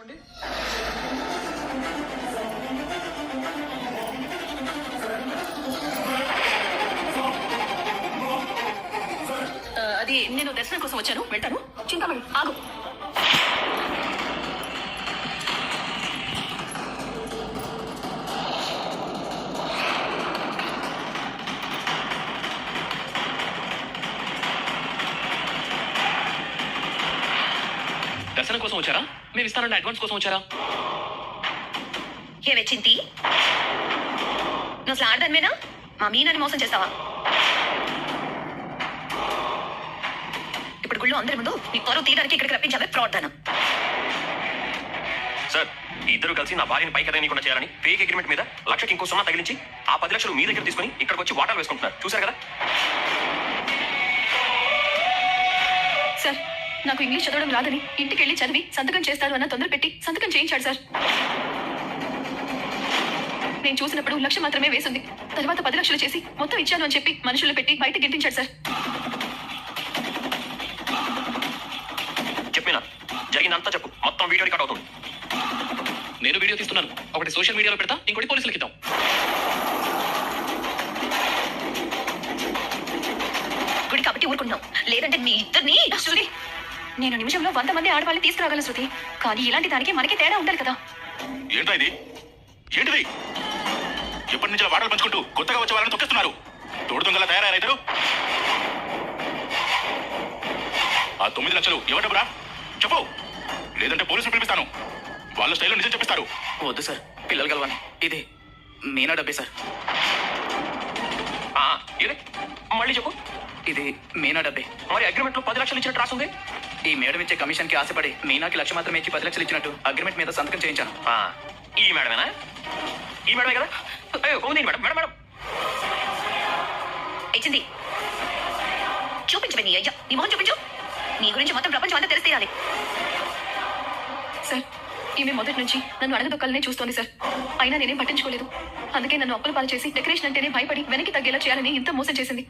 ఇవ్వండి. అది నేను దర్శనం కోసం వచ్చాను, వెళ్తాను. చింతామణి ఆగు. దర్శనం కోసం వచ్చారా? మేము ఇస్తానండి అడ్వాన్స్ కోసం వచ్చారా? ఏమే చింతి, నువ్వు అసలు ఆడదానివేనా? మా మీనాని మోసం చేస్తావా? ఇప్పుడు గుళ్ళు అందరి ముందు నీ పరువు తీయడానికి ఇక్కడికి రప్పించావే ప్రార్థన. సార్, ఇద్దరు కలిసి నా భార్యని పైకి ఎదగనీయకుండా చేయాలని ఫేక్ అగ్రిమెంట్ మీద లక్షకి ఇంకో సున్నా తగిలించి ఆ 10 లక్షలు మీ దగ్గర తీసుకుని ఇక్కడికి వచ్చి వాటాలు వేసుకుంటున్నారు. చూసారు కదా సార్, నాకు ఇంగ్లీష్ చదవడం రాదని ఇంటికి వెళ్ళి చదివి సంతకం చేస్తారు అన్న తొందర పెట్టి సంతకం చేయించాడు సార్. నేను చూసినప్పుడు 1 లక్ష మాత్రమే వేసింది. తర్వాత 10 లక్షలు చేసి మొత్తం ఇచ్చాను అని చెప్పి మనుషులు పెట్టి బయట గెంటించాడు సార్. చెప్పినా జరిగిందంతా చెప్పు, మొత్తం వీడియో రికార్డ్ అవుతుంది. నేను వీడియో తీస్తున్నాను, ఒకటి సోషల్ మీడియాలో పెడతా, ఇంకోటి పోలీసులకి ఇద్దాం. గుడి కాబట్టి ఊరుకుంటాం, లేదంటే మీ ఇద్దరిని. శృతి, నేను నిమిషంలో 100 మంది ఆడవాళ్ళని తీసుకురాగలను శృతి, కానీ ఇలాంటి దానికి మనకి తేడా ఉండాలి కదా. ఏంటో ఇది? ఏంటిది? ఎప్పటి నుంచి వాటలు పంచుకుంటూ కొత్తగా వచ్చే వాళ్ళని తొక్కిస్తున్నారు. తోడు దొంగలా తయారయ్యారు. ఆ 9 లక్షలు ఎవరి డబ్బురా? చెప్పు, లేదంటే పోలీసులు పిలిపిస్తాను. వాళ్ళ స్టైల్లో నిజం చెప్పిస్తారు. వద్దు సార్, పిల్లలు కలవని. ఇది మీనా డబ్బే సార్. ఇది మళ్ళీ చెప్పు. ఇది మీనా డబ్బే. మరి అగ్రిమెంట్ లో 10 లక్షలు ఇచ్చినట్టు రాసింది. ఈ మేడం ఇచ్చే కమిషన్ కి ఆశపడి మీనాకి 1 లక్ష మాత్రమే ఇచ్చి 10 లక్షలు ఇచ్చినట్టు అగ్రిమెంట్ మీద సంతకం చేయించాను. ఈ మేడమేనా? ఈ మేడమే కదా? అయ్యో మేడం మేడం మేడం ఇచ్చింది. చూపించవే నీ అయ్యా, నీ మొహం చూపించు. నీ గురించి మొత్తం ప్రపంచం అంతా తెలిసి తీరాలి. సార్, ఈమె మొదటి నుంచి నన్ను అడగదొక్కలనే చూస్తోంది సార్. అయినా నేనేం పట్టించుకోలేదు. అందుకే నన్ను అప్పుల పాలు చేసి డెకరేషన్ అంటేనే భయపడి వెనక్కి తగ్గేలా చేయాలని ఇంత మోసం చేసింది.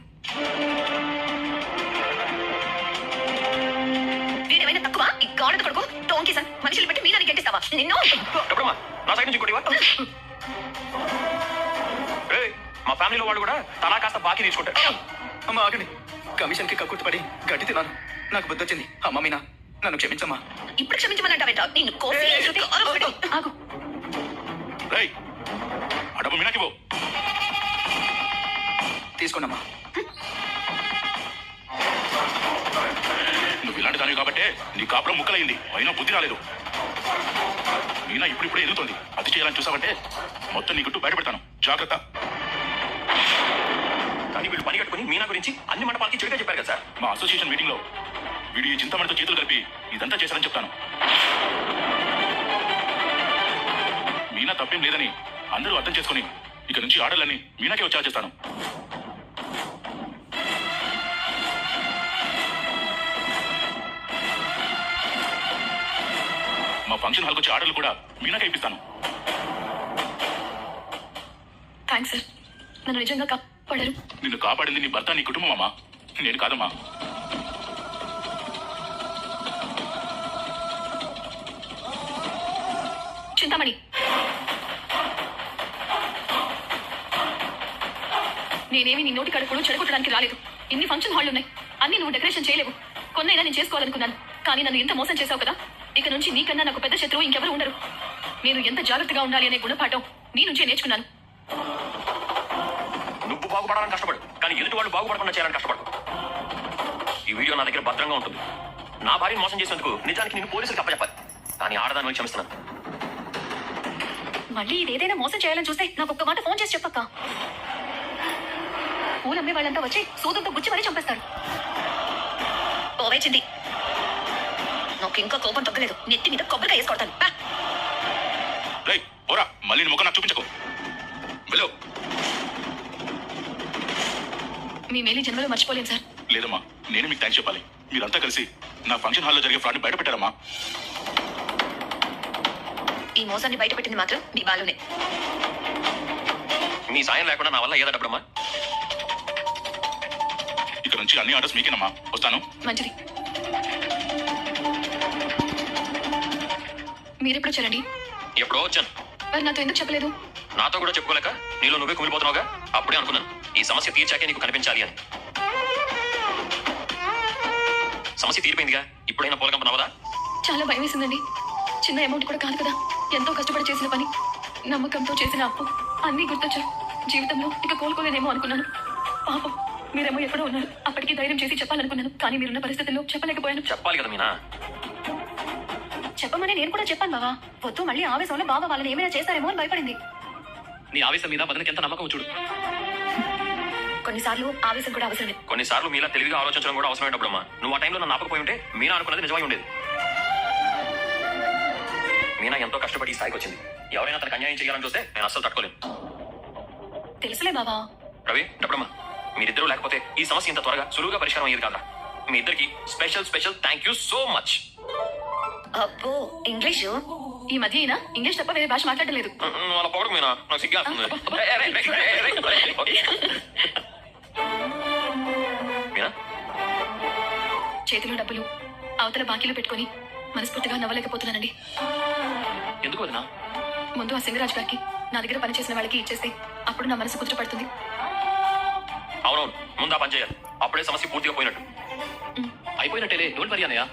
వీడేమైనా తక్కువ? ఈ గాడిద కొడుకు టోంకి సార్ మనుషులు పెట్టి మీనాన్ని గెంటిస్తావా? నిన్ను నా సైడ్ నుంచి ఇంకోటివా? మా ఫ్యామిలీలో వాళ్ళు కూడా తలా కాస్త బాకీ తీసుకుంటారు. అమ్మ ఆగండి, కమిషన్ కి కక్కుర్తిపడి గడ్డి తిన్నాను. నాకు బుద్ధి వచ్చింది. అమ్మ మీనా, నన్ను క్షమించమ్మా. ఇప్పుడు క్షమించమనంటావేంట? నిన్ను కోసి ఆగు. రేయ్, ఆ డబ్బు మీనాకివ్వు. తీసుకోండమ్మా. నువ్వు ఇలాంటి దానివి కాబట్టే నీ కాపురం ముక్కలైంది. అయినా బుద్ధి రాలేదు. మీనా ఇప్పుడిప్పుడే ఎదుగుతుంది. అది చేయాలని చూసావంటే మొత్తం నీ గుట్టు బయటపెడతాను. జాగ్రత్త. కానీ వీళ్ళు పని కట్టుకుని మీనా గురించి అన్ని మండపాలకి చెడుగా చెప్పారు కదా సార్. మా అసోసియేషన్ మీటింగ్ లో వీడు ఈ చింతమణితో చేతులు కలిపి ఇదంతా చేశారని చెప్తాను. మీనా తప్పేం లేదని అందరూ అర్థం చేసుకుని ఇక నుంచి ఆర్డర్లన్నీ మీనాకే వచ్చేలా చేస్తాను. మా ఫంక్షన్ హాల్కి వచ్చే ఆర్డర్లు కూడా మీనాకే ఇప్పిస్తాను. థ్యాంక్స్ సార్, నన్ను నిజంగా కాపాడారు. నిన్ను కాపాడింది నీ భర్త, నీ కుటుంబం అమ్మా, నేను కాదమ్మా. చింతామణి, నేనేమి నీ నోటి కడుపును చెడగొట్టడానికి రాలేదు. ఇన్ని ఫంక్షన్ హాళ్ళు ఉన్నాయి, అన్ని నువ్వు డెకరేషన్ చేయలేవు. కొన్నైనా నేను చేసుకోవాలనుకున్నాను, కానీ నన్ను ఎంత మోసం చేశావు కదా. ఇక నుంచి నీకన్నా నాకు పెద్ద శత్రువు ఇంకెవరు ఉండరు. నేను ఎంత జాగ్రత్తగా ఉండాలి అనే గుణపాఠం నీ నుంచే నేర్చుకున్నాను. నువ్వు బాగుపడాలని కష్టపడు, కానీ ఎదుటి వాళ్ళు బాగుపడకుండా చేయాలని కష్టపడు. ఈ వీడియో నా దగ్గర భద్రంగా ఉంటుంది. నా భార్యను మోసం చేసినందుకు నిజానికి నేను పోలీసులకు అప్పచెప్పాలి, కానీ ఆడదాని క్షమిస్తున్నాను. మళ్ళీ ఇదేదైనా మోసం చేయాలని చూస్తే నాకు ఒక్క మాట ఫోన్ చేసి చెప్పక్క. పూలమ్మే వాళ్ళంతా వచ్చి సూదంతో గుచ్చి మరీ చంపేస్తారు. ఓవేచింది, నాకు ఇంకా కోపం తగ్గలేదు. నెత్తి మీద కొబ్బరికాయ వేసుకొడతాను. రేయ్ పోరా, మళ్ళీ నీ ముఖం నాకు చూపించకు. వెళ్ళు. మీ మేలు జన్మలో మర్చిపోలేను సార్. లేదమ్మా, నేను మీకు థ్యాంక్స్ చెప్పాలి. మీరంతా కలిసి నా ఫంక్షన్ హాల్లో జరిగే ఫ్రాడ్ని బయట పెట్టారమ్మా. ఈ మోసాన్ని బయట పెట్టింది మాత్రం మీ బాలునే. మీ సాయం లేకుండా నా వల్ల ఏదో డబ్బుడమ్మా. ఇక నుంచి అన్ని ఆర్డర్స్ మీకేనమ్మా. వస్తాను. మంచిది. మీరెప్పుడు వచ్చారండి? ఎప్పుడో వచ్చాను. మరి నాతో ఎందుకు చెప్పలేదు? నాతో కూడా చెప్పుకోలేక నీలో నువ్వే కుమిలిపోతున్నావుగా. అప్పుడే అనుకున్నాను ఈ సమస్య తీర్చాకే నీకు కనిపించాలి అని. సమస్య తీరిపోయిందిగా, ఇప్పుడైనా పూలకంప నవ్వదా? చాలా భయం వేసిందండి. చిన్న అమౌంట్ కూడా కాదు కదా, ఎంతో కష్టపడి చేసిన పని, నమ్మకంతో చేసిన అప్పు అన్నీ గుర్తొచ్చాయి. జీవితంలో ఇక కోలుకోలేనేమో అనుకున్నాను. పాపం మీరేమో ఎక్కడో ఉన్నారు. అప్పటికి ధైర్యం చేసి చెప్పాలనుకున్నాను, కానీ మీరున్న పరిస్థితుల్లో చెప్పలేకపోయాను. చెప్పాలి కదా మీనా. చెప్పమని నేను కూడా చెప్పాను బావా. వద్దు, మళ్ళీ ఆవేశంలో బావ వాళ్ళని ఏమైనా చేస్తారేమో అని భయపడింది. నీ ఆవేశం మీద వదనకి ఎంత నమ్మకం చూడు. కొన్నిసార్లు ఆవేశం కూడా అవసరమే. కొన్నిసార్లు మీలా తెలివిగా ఆలోచించడం కూడా అవసరమైనప్పుడమ్మా. నువ్వు ఆ టైంలో నన్ను ఆపకపోయి ఉంటే మీనా అనుకున్నది నిజమై ఉండేది. మీనా ఎంతో కష్టపడి ఈ స్థాయికి వచ్చింది. ఎవరైనా తనకు అన్యాయం చేయాలని చూస్తే నేను అస్సలు తట్టుకోలేను. తెలుసులే బావా. రవి, డబ్బడమ్మా, మీరిద్దరూ లేకపోతే ఈ సమస్య ఇంత త్వరగా సులువుగా పరిష్కారం అయ్యేది కాదా. మీ ఇద్దరికి special thank you so much. అబ్బో, ఇంగ్లీషు ఈ మధ్య అయినా ఇంగ్లీష్ తప్ప వేరే భాష మాట్లాడడం లేదు. వాళ్ళ పొగడు మీనా, నాకు సిగ్గేస్తుంది. మీనా, చేతిలో డబ్బులు అవతల బాకీలు పెట్టుకొని మనస్ఫూర్తిగా నవ్వలేకపోతున్నానండి. ఎందుకు వదినా? ముందు ఆ సింగరాజ్ గారికి నా దగ్గర పనిచేసిన వాళ్ళకి ఇచ్చేస్తే అప్పుడు నా మనసు కుదుటపడుతుంది. అవునవును, ముందు ఆ పని చేయాలి. అప్పుడే సమస్య పూర్తిగా పోయినట్టు. అయిపోయినట్టేలే, డోంట్ వరీ అన్నయ్య.